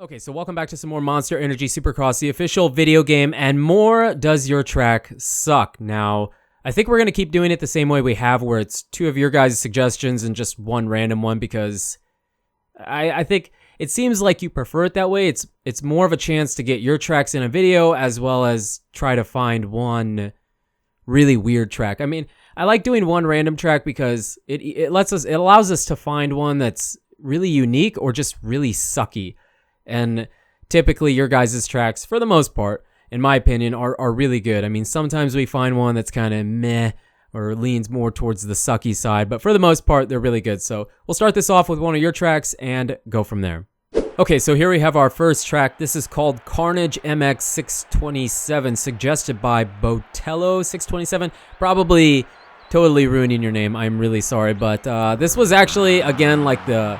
Okay, so welcome back to some more Monster Energy Supercross, the official video game, and more Does Your Track Suck? Now, I think we're going to keep doing it the same way we have, where it's two of your guys' suggestions and just one random one, because I think it seems like you prefer it that way. It's more of a chance to get your tracks in a video, as well as try to find one really weird track. I mean, I like doing one random track because it allows us to find one that's really unique or just really sucky. And typically your guys' tracks, for the most part, in my opinion, are really good. I mean, sometimes we find one that's kind of meh or leans more towards the sucky side, but for the most part, they're really good. So we'll start this off with one of your tracks and go from there. Okay, so here we have our first track. This is called Carnage MX 627, suggested by Botello 627. Probably totally ruining your name. I'm really sorry, but this was actually, again, like the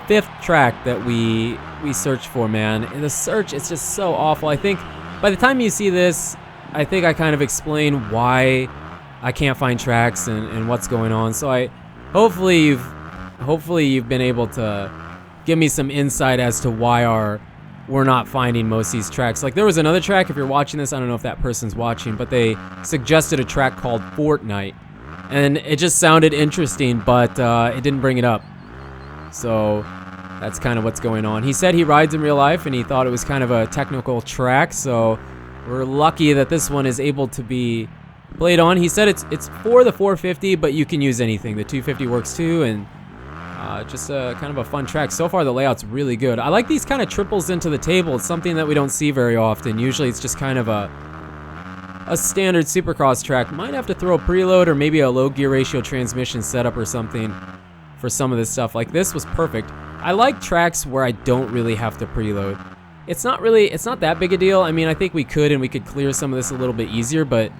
fifth track that we searched for, man. And the search is just so awful. I think by the time you see this, I think I kind of explain why I can't find tracks and what's going on. So hopefully you've been able to give me some insight as to why we're not finding most of these tracks. Like, there was another track, if you're watching this, I don't know if that person's watching, but they suggested a track called Fortnite, and it just sounded interesting, but it didn't bring it up. So that's kind of what's going on. He said he rides in real life, and he thought it was kind of a technical track, so we're lucky that this one is able to be played on. He said it's for the 450, but you can use anything. The 250 works too, and just kind of a fun track. So far, the layout's really good. I like these kind of triples into the table. It's something that we don't see very often. Usually it's just kind of a standard Supercross track. Might have to throw a preload or maybe a low gear ratio transmission setup or something for some of this stuff. Like, this was perfect. I like tracks where I don't really have to preload. It's not that big a deal. I mean, I think we could clear some of this a little bit easier, but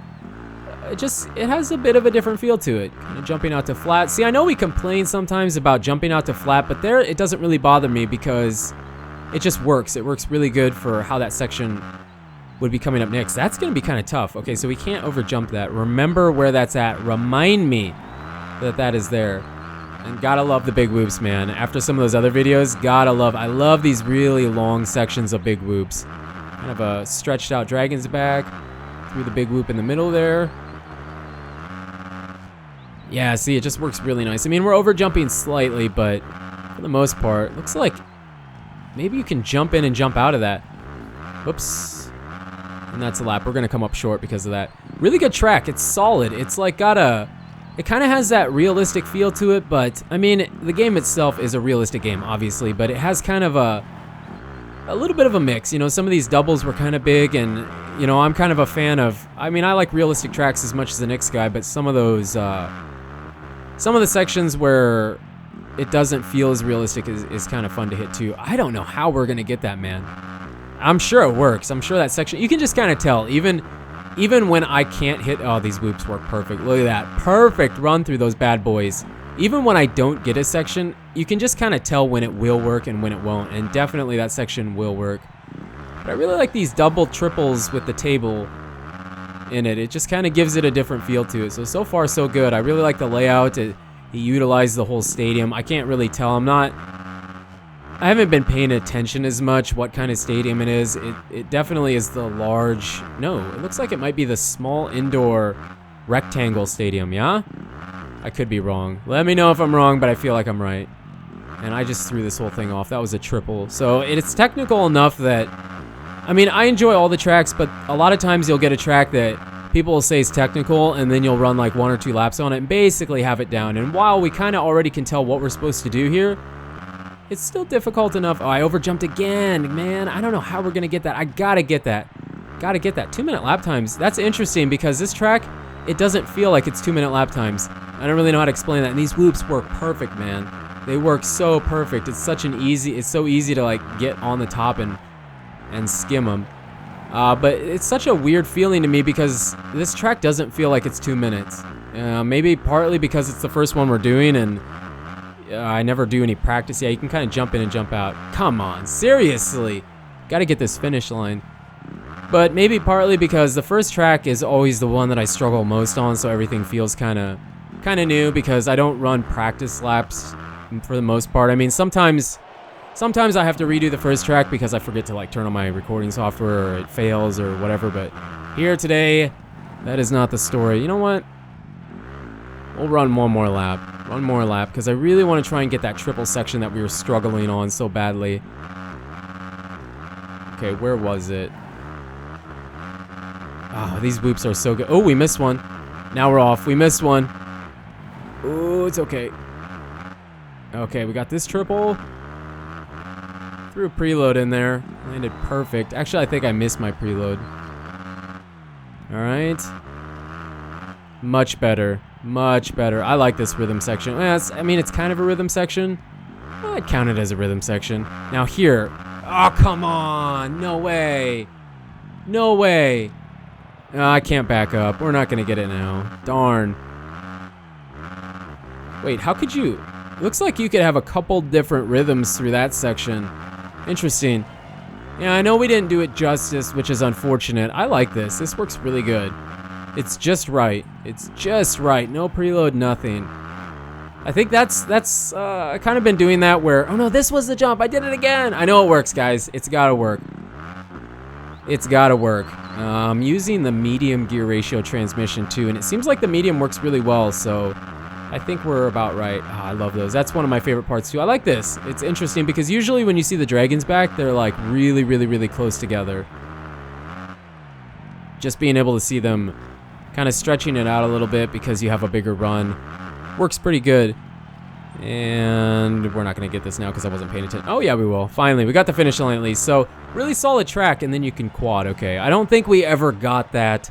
it has a bit of a different feel to it. Kind of jumping out to flat. See, I know we complain sometimes about jumping out to flat, but there it doesn't really bother me because it just works. It works really good for how that section would be coming up next. That's going to be kind of tough. Okay, so we can't overjump that. Remember where that's at. Remind me that is there. And gotta love the big whoops, man. After some of those other videos, I love these really long sections of big whoops. Kind of a stretched out dragon's back through the big whoop in the middle there. Yeah, see, it just works really nice. I mean, we're over jumping slightly, but for the most part, looks like maybe you can jump in and jump out of that. Whoops. And that's a lap. We're gonna come up short because of that. Really good track. It's solid. It's like it kind of has that realistic feel to it, but I mean, the game itself is a realistic game, obviously, but it has kind of a little bit of a mix. You know, some of these doubles were kind of big, and you know, I'm kind of a fan of, I mean, I like realistic tracks as much as the next guy, but some of those, some of the sections where it doesn't feel as realistic is kind of fun to hit too. I don't know how we're gonna get that, man. I'm sure it works. I'm sure that section, you can just kind of tell, even when I can't hit, oh, these whoops work perfect. Look at that. Perfect run through those bad boys. Even when I don't get a section, you can just kind of tell when it will work and when it won't. And definitely that section will work. But I really like these double triples with the table in it. It just kind of gives it a different feel to it. So far, so good. I really like the layout. He utilized the whole stadium. I can't really tell. I haven't been paying attention as much what kind of stadium it is. It definitely is the large, no, it looks like it might be the small indoor rectangle stadium, yeah? I could be wrong. Let me know if I'm wrong, but I feel like I'm right. And I just threw this whole thing off. That was a triple. So it's technical enough that, I mean, I enjoy all the tracks, but a lot of times you'll get a track that people will say is technical, and then you'll run like 1 or 2 laps on it and basically have it down. And while we kind of already can tell what we're supposed to do here, it's still difficult enough. Oh, I overjumped again, man. I don't know how we're gonna get that. I gotta get that. 2-minute lap times. That's interesting because this track, it doesn't feel like it's 2-minute lap times. I don't really know how to explain that. And these whoops work perfect, man. They work so perfect. It's so easy to like get on the top and skim them. But it's such a weird feeling to me because this track doesn't feel like it's 2 minutes. Maybe partly because it's the first one we're doing and I never do any practice. Yeah, you can kind of jump in and jump out. Come on, seriously. Got to get this finish line. But maybe partly because the first track is always the one that I struggle most on, so everything feels kind of new because I don't run practice laps for the most part. I mean, sometimes Sometimes I have to redo the first track because I forget to like turn on my recording software or it fails or whatever, but here today, that is not the story. You know what? We'll run one more lap. One more lap because I really want to try and get that triple section that we were struggling on so badly. Okay, where was it? Oh, these whoops are so good. Oh, we missed one. Now we're off. We missed one. Oh, it's okay. Okay, we got this triple. Threw a preload in there. Landed perfect. Actually, I think I missed my preload. Alright. Much better. Much better. I like this rhythm section. I mean, it's kind of a rhythm section. I'd count it as a rhythm section. Now here. Oh, come on. No way. No way. I can't back up. We're not going to get it now. Darn. Wait, how could you... Looks like you could have a couple different rhythms through that section. Interesting. Yeah, I know we didn't do it justice, which is unfortunate. I like this. This works really good. It's just right. It's just right. No preload, nothing. I think that's I kind of been doing that where, oh no, this was the jump. I did it again. I know it works, guys. It's gotta work. It's gotta work. I'm using the medium gear ratio transmission too, and it seems like the medium works really well, so I think we're about right. Oh, I love those. That's one of my favorite parts too. I like this. It's interesting because usually when you see the dragons back, they're like really, really, really close together. Just being able to see them kind of stretching it out a little bit because you have a bigger run works pretty good. And we're not going to get this now because I wasn't paying attention. Oh yeah, we will. Finally, we got the finish line at least. So really solid track, and then you can quad. Okay, I don't think we ever got that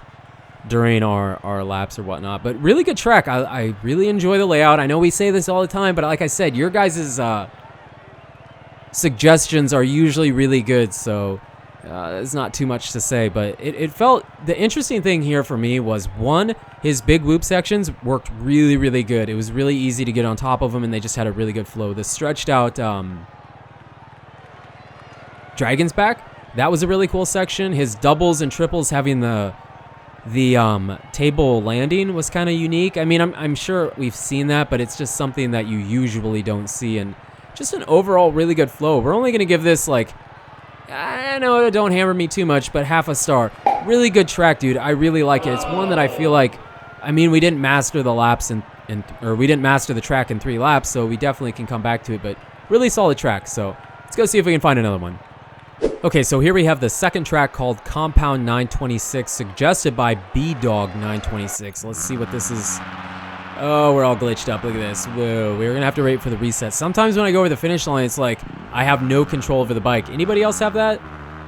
during our laps or whatnot, but really good track. I really enjoy the layout. I know we say this all the time, but like I said, your guys' suggestions are usually really good, so there's not too much to say, but it felt, the interesting thing here for me was, one, his big whoop sections worked really, really good. It was really easy to get on top of them, and they just had a really good flow. The stretched out Dragon's Back, that was a really cool section. His doubles and triples having the table landing was kind of unique. I mean, I'm sure we've seen that, but it's just something that you usually don't see, and just an overall really good flow. We're only going to give this, like, I know, don't hammer me too much, but half a star. Really good track, dude. I really like it. It's one that I feel like, I mean, we didn't master the laps or we didn't master the track in 3 laps, so we definitely can come back to it, but really solid track. So let's go see if we can find another one. Okay, so here we have the second track called Compound 926, suggested by B-Dog 926. Let's see what this is. Oh, we're all glitched up. Look at this. Whoa, we're going to have to wait for the reset. Sometimes when I go over the finish line, it's like I have no control over the bike. Anybody else have that?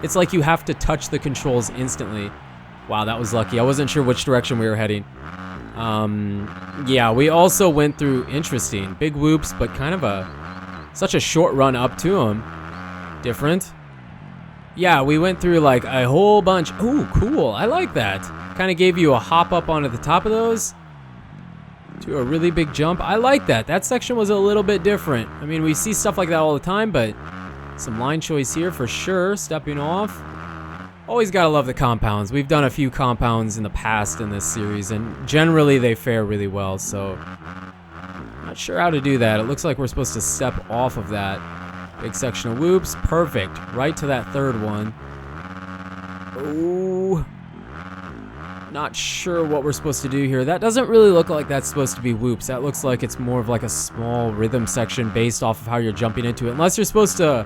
It's like you have to touch the controls instantly. Wow, that was lucky. I wasn't sure which direction we were heading. Yeah, we also went through, interesting, big whoops, but kind of such a short run up to them. Different. Yeah, we went through like a whole bunch. Ooh, cool. I like that. Kind of gave you a hop up onto the top of those to a really big jump. I like that. That section was a little bit different. I mean, we see stuff like that all the time, but some line choice here for sure. Stepping off. Always gotta love the compounds. We've done a few compounds in the past in this series, and generally they fare really well, so not sure how to do that. It looks like we're supposed to step off of that big section of whoops. Perfect. Right to that third one. Ooh. Not sure what we're supposed to do here. That doesn't really look like that's supposed to be whoops. That looks like it's more of like a small rhythm section based off of how you're jumping into it. Unless you're supposed to...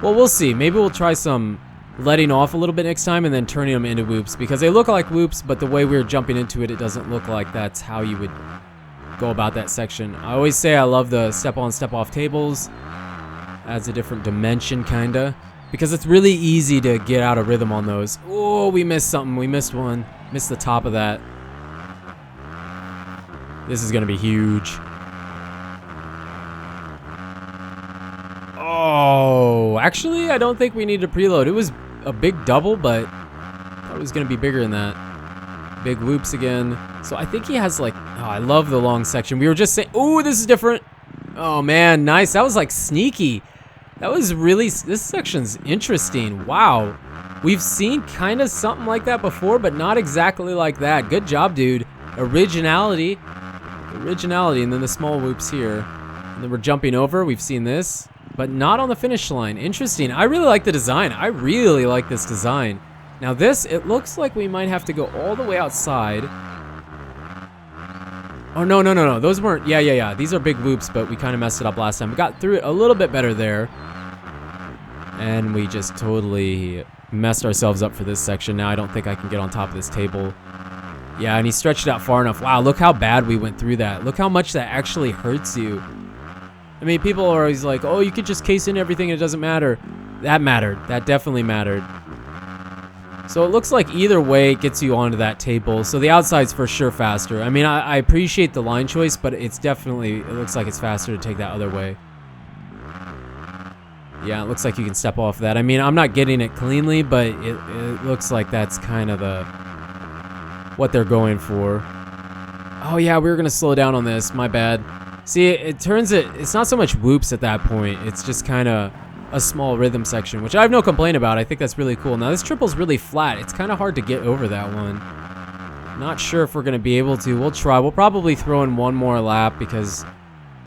Well, we'll see. Maybe we'll try some letting off a little bit next time and then turning them into whoops. Because they look like whoops, but the way we're jumping into it, it doesn't look like that's how you would go about that section. I always say I love the step-on, step-off tables. Adds a different dimension, kinda. Because it's really easy to get out of rhythm on those. Oh, we missed something. We missed one. Missed the top of that. This is going to be huge. Oh, actually, I don't think we need to preload. It was a big double, but I thought it was going to be bigger than that. Big whoops again. So I think he has like... Oh, I love the long section. We were just saying... Oh, this is different. Oh, man, nice. That was like sneaky. That was really, this section's interesting. Wow. We've seen kind of something like that before, but not exactly like that. Good job, dude. Originality. Originality, and then the small whoops here. And then we're jumping over. We've seen this. but not on the finish line. Interesting. I really like the design. I really like this design. Now this, it looks like we might have to go all the way outside. Oh, no. Those weren't, yeah. These are big whoops, but we kind of messed it up last time. We got through it a little bit better there. And we just totally messed ourselves up for this section. Now I don't think I can get on top of this table. Yeah, and he stretched it out far enough. Wow, look how bad we went through that. Look how much that actually hurts you. I mean, people are always like, oh, you could just case in everything and it doesn't matter. That mattered. That definitely mattered. So it looks like either way it gets you onto that table. So the outside's for sure faster. I mean, I appreciate the line choice, but it's definitely, it looks like it's faster to take that other way. Yeah, it looks like you can step off that. I mean, I'm not getting it cleanly, but it looks like that's kind of what they're going for. Oh yeah, we were gonna slow down on this. My bad. See, it's not so much whoops at that point. It's just kind of a small rhythm section, which I have no complaint about. I think that's really cool. Now this triple's really flat. It's kind of hard to get over that one. Not sure if we're gonna be able to. We'll try. We'll probably throw in one more lap because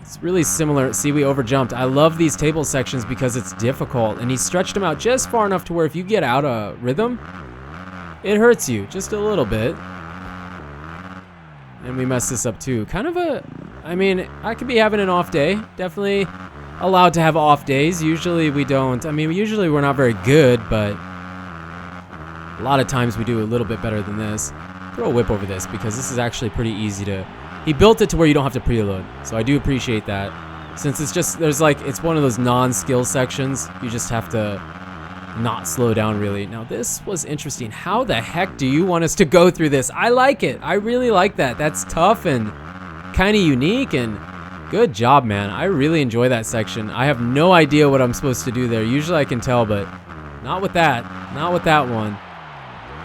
it's really similar. See, we overjumped. I love these table sections because it's difficult, and he stretched them out just far enough to where if you get out of rhythm, it hurts you just a little bit. And we messed this up too. Kind of I mean, I could be having an off day. Definitely allowed to have off days. Usually we don't. I mean, usually we're not very good, but a lot of times we do a little bit better than this. Throw a whip over this because this is actually pretty easy to... He built it to where you don't have to preload, so I do appreciate that. Since it's just, it's one of those non-skill sections, you just have to not slow down really. Now this was interesting. How the heck do you want us to go through this? I like it. I really like that. That's tough and kind of unique, and good job, man. I really enjoy that section. I have no idea what I'm supposed to do there. Usually I can tell, but not with that. Not with that one.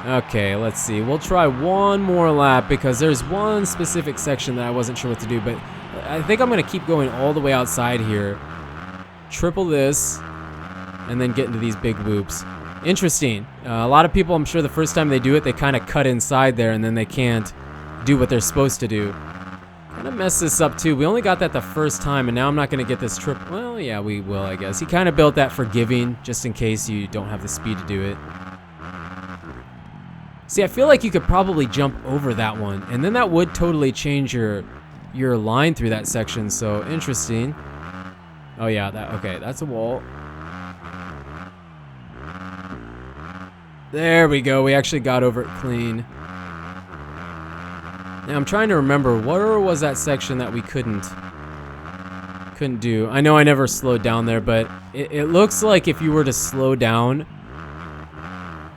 Okay, let's see. We'll try one more lap because there's one specific section that I wasn't sure what to do, but I think I'm going to keep going all the way outside here. Triple this, and then get into these big whoops. Interesting. A lot of people, I'm sure the first time they do it, they kind of cut inside there, and then they can't do what they're supposed to do. Kind of messed this up, too. We only got that the first time, and now I'm not going to get this trip. Well, yeah, we will, I guess. He kind of built that forgiving, just in case you don't have the speed to do it. See, I feel like you could probably jump over that one, and then that would totally change your line through that section, so interesting. Oh yeah, okay, that's a wall. There we go, we actually got over it clean. Now I'm trying to remember, where was that section that we couldn't do? I know I never slowed down there, but it looks like if you were to slow down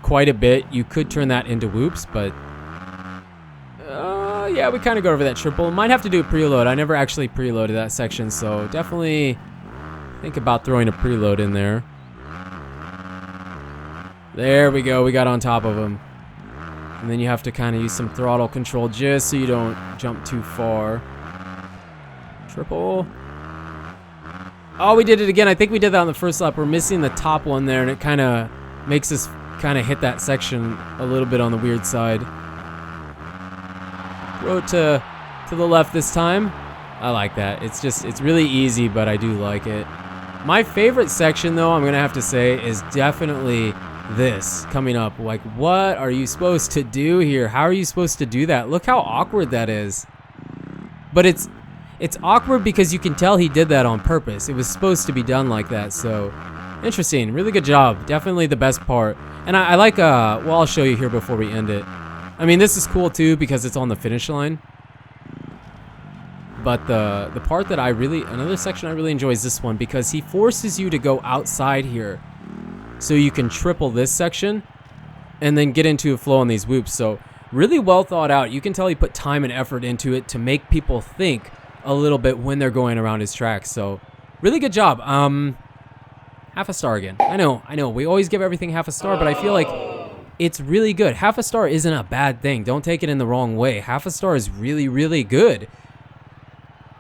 quite a bit, you could turn that into whoops, but yeah, we kind of go over that triple. Might have to do a preload. I never actually preloaded that section, so definitely think about throwing a preload in there. There we go, we got on top of him. And then you have to kind of use some throttle control just so you don't jump too far. Triple. Oh, we did it again. I think we did that on the first lap. We're missing the top one there, and it kind of makes us kind of hit that section a little bit on the weird side. Throw it to the left this time. I like that. It's really easy, but I do like it. My favorite section, though, I'm going to have to say, is definitely this coming up. Like, what are you supposed to do here? How are you supposed to do that? Look how awkward that is. But it's awkward because you can tell he did that on purpose. It was supposed to be done like that, so interesting. Really good job. Definitely the best part. And I like, well, I'll show you here before we end it. I mean, this is cool too because it's on the finish line. But the part that another section I really enjoy is this one because he forces you to go outside here so you can triple this section and then get into a flow on these whoops. So really well thought out. You can tell he put time and effort into it to make people think a little bit when they're going around his track. So really good job. Half a star again. I know. We always give everything half a star, but I feel like it's really good. Half a star isn't a bad thing. Don't take it in the wrong way. Half a star is really, really good.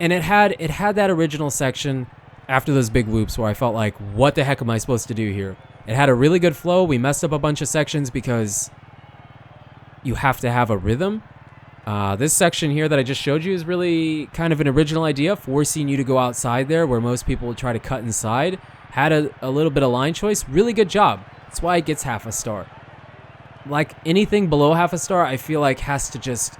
And it had that original section after those big whoops where I felt like, what the heck am I supposed to do here? It had a really good flow. We messed up a bunch of sections because you have to have a rhythm. This section here that I just showed you is really kind of an original idea, forcing you to go outside there where most people would try to cut inside. Had a little bit of line choice. Really good job. That's why it gets half a star. Like anything below half a star, I feel like has to just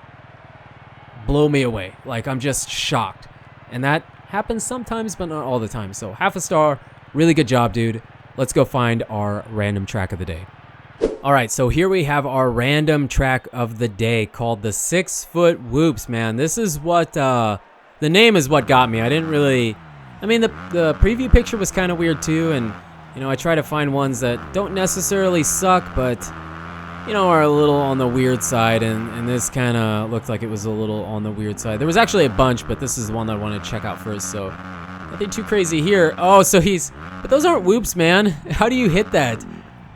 blow me away. Like I'm just shocked. And that happens sometimes, but not all the time. So half a star, really good job, dude. Let's go find our random track of the day. All right, so here we have our random track of the day called the 6-foot whoops, man. This is what, the name is what got me. I didn't really, I mean, the preview picture was kind of weird too, and, you know, I try to find ones that don't necessarily suck, but, you know, are a little on the weird side, and this kind of looked like it was a little on the weird side. There was actually a bunch, but this is the one that I want to check out first, so nothing too crazy here. Oh, so but those aren't whoops, man. How do you hit that?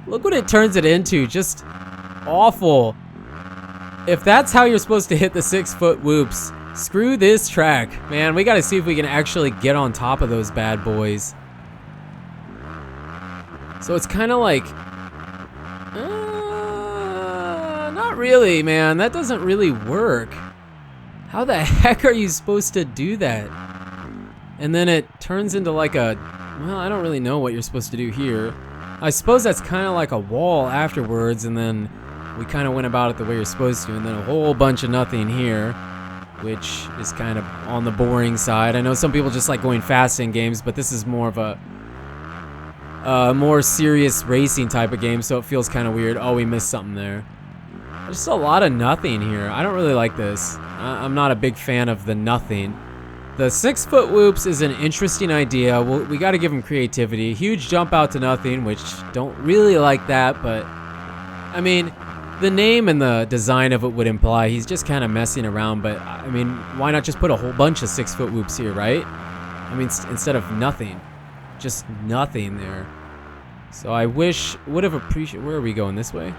Look what it turns it into, just awful. If that's how you're supposed to hit the 6-foot whoops, screw this track. Man, we gotta see if we can actually get on top of those bad boys. So it's kind of like, not really, man. That doesn't really work. How the heck are you supposed to do that? And then it turns into like a, well, I don't really know what you're supposed to do here. I suppose that's kind of like a wall afterwards, and then we kind of went about it the way you're supposed to, and then a whole bunch of nothing here, which is kind of on the boring side. I know some people just like going fast in games, but this is more of a more serious racing type of game, so it feels kind of weird. Oh, we missed something there. Just a lot of nothing here. I don't really like this. I'm not a big fan of the nothing. The 6-foot whoops is an interesting idea. We got to give him creativity. Huge jump out to nothing, which don't really like that, but I mean, the name and the design of it would imply he's just kind of messing around, but I mean, why not just put a whole bunch of 6-foot whoops here, right? I mean, instead of nothing, just nothing there. So I would have appreciated, where are we going, this way?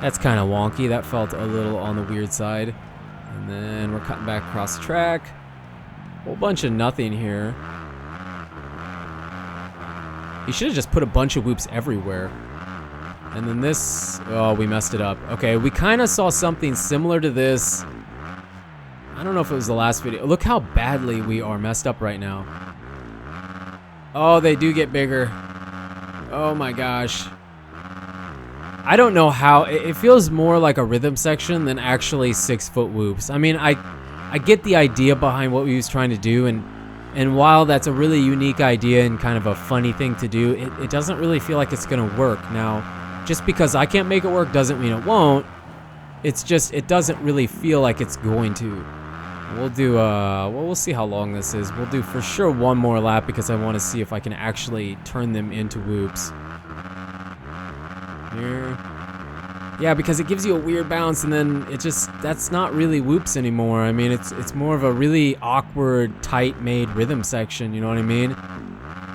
That's kind of wonky. That felt a little on the weird side. And then we're cutting back across the track. Whole bunch of nothing here. He should have just put a bunch of whoops everywhere. And then this, oh, we messed it up. Okay, we kind of saw something similar to this. I don't know if it was the last video. Look how badly we are messed up right now. Oh, they do get bigger. Oh my gosh. I don't know how, it feels more like a rhythm section than actually 6-foot whoops. I mean, I get the idea behind what he was trying to do, and while that's a really unique idea and kind of a funny thing to do, it doesn't really feel like it's gonna work. Now, just because I can't make it work doesn't mean it won't. It's just, it doesn't really feel like it's going to. We'll do, well, we'll see how long this is. We'll do for sure one more lap because I want to see if I can actually turn them into whoops. Here. Yeah, because it gives you a weird bounce, and then it just, that's not really whoops anymore. I mean, it's more of a really awkward, tight-made rhythm section, you know what I mean?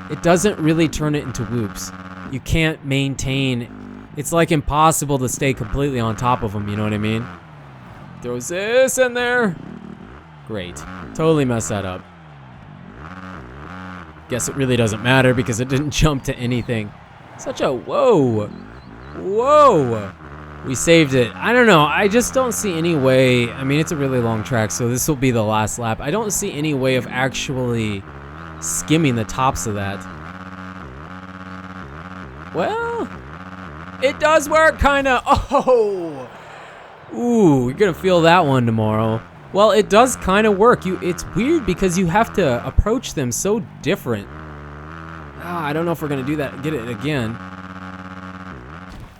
It doesn't really turn it into whoops. You can't maintain, it's like impossible to stay completely on top of them, you know what I mean? Throws this in there. Great. Totally messed that up. Guess it really doesn't matter because it didn't jump to anything. Such a, whoa. Whoa. We saved it. I don't know. I just don't see any way. I mean, it's a really long track, so this will be the last lap. I don't see any way of actually skimming the tops of that. Well, it does work, kind of. Oh. Ooh, you're going to feel that one tomorrow. Well, it does kind of work. It's weird because you have to approach them so different. I don't know if we're going to do that. Get it again.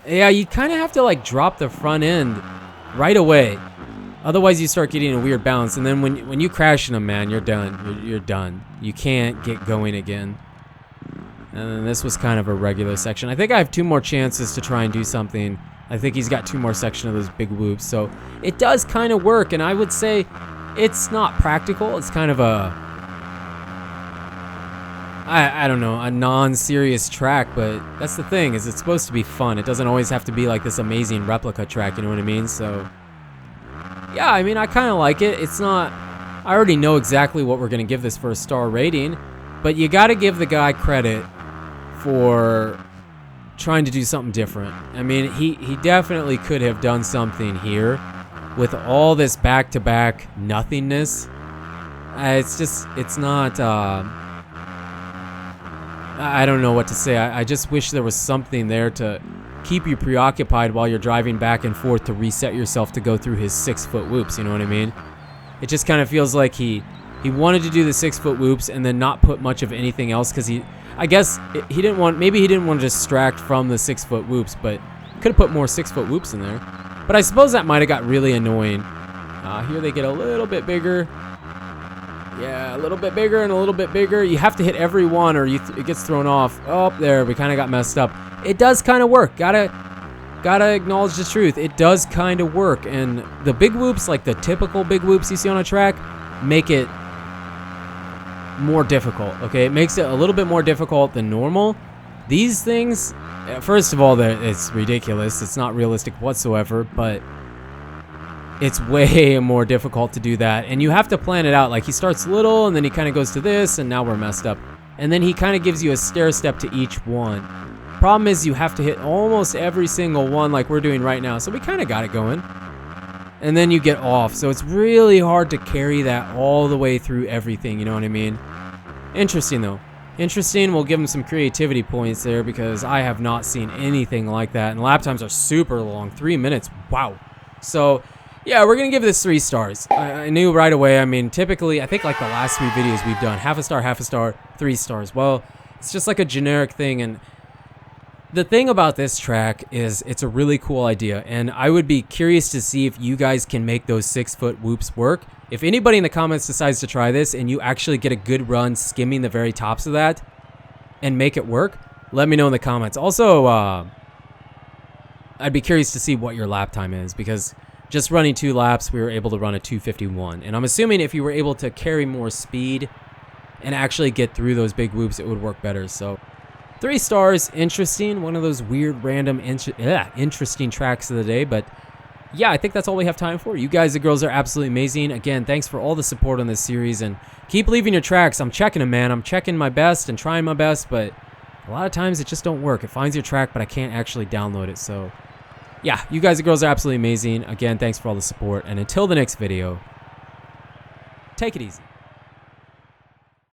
Yeah, you kind of have to like drop the front end right away. Otherwise, you start getting a weird bounce. And then when you crash in them, man, you're done. You're done. You can't get going again. And then this was kind of a regular section. I think I have 2 more chances to try and do something. I think he's got 2 more sections of those big whoops. So it does kind of work. And I would say it's not practical. It's kind of a, I don't know, a non-serious track, but that's the thing, is it's supposed to be fun. It doesn't always have to be like this amazing replica track, you know what I mean? So, yeah, I mean, I kind of like it. It's not, I already know exactly what we're going to give this for a star rating, but you got to give the guy credit for trying to do something different. I mean, he definitely could have done something here with all this back-to-back nothingness, it's not, I don't know what to say. I just wish there was something there to keep you preoccupied while you're driving back and forth to reset yourself to go through his 6-foot whoops, you know what I mean? It just kind of feels like he wanted to do the 6-foot whoops and then not put much of anything else because I guess he didn't want to distract from the 6-foot whoops, but could have put more 6-foot whoops in there. But I suppose that might have got really annoying. Here they get a little bit bigger. Yeah, a little bit bigger and a little bit bigger. You have to hit every one or it gets thrown off. Oh, there, we kind of got messed up. It does kind of work. Gotta acknowledge the truth. It does kind of work. And the big whoops, like the typical big whoops you see on a track, make it more difficult, okay? It makes it a little bit more difficult than normal. These things, first of all, it's ridiculous. It's not realistic whatsoever, but it's way more difficult to do that. And you have to plan it out. Like, he starts little, and then he kind of goes to this, and now we're messed up. And then he kind of gives you a stair step to each one. Problem is, you have to hit almost every single one like we're doing right now. So we kind of got it going. And then you get off. So it's really hard to carry that all the way through everything, you know what I mean? Interesting, though. Interesting. We'll give him some creativity points there because I have not seen anything like that. And lap times are super long. 3 minutes. Wow. So, yeah, we're going to give this 3 stars. I knew right away. I mean, typically, I think like the last 3 videos we've done, half a star, 3 stars. Well, it's just like a generic thing. And the thing about this track is it's a really cool idea. And I would be curious to see if you guys can make those 6-foot whoops work. If anybody in the comments decides to try this and you actually get a good run skimming the very tops of that and make it work, let me know in the comments. Also, I'd be curious to see what your lap time is because just running 2 laps, we were able to run a 2:51. And I'm assuming if you were able to carry more speed and actually get through those big whoops, it would work better. So 3 stars, interesting. One of those weird, random, interesting tracks of the day. But yeah, I think that's all we have time for. You guys and girls are absolutely amazing. Again, thanks for all the support on this series. And keep leaving your tracks. I'm checking them, man. I'm checking my best and trying my best. But a lot of times it just don't work. It finds your track, but I can't actually download it. So yeah, you guys and girls are absolutely amazing. Again, thanks for all the support. And until the next video, take it easy.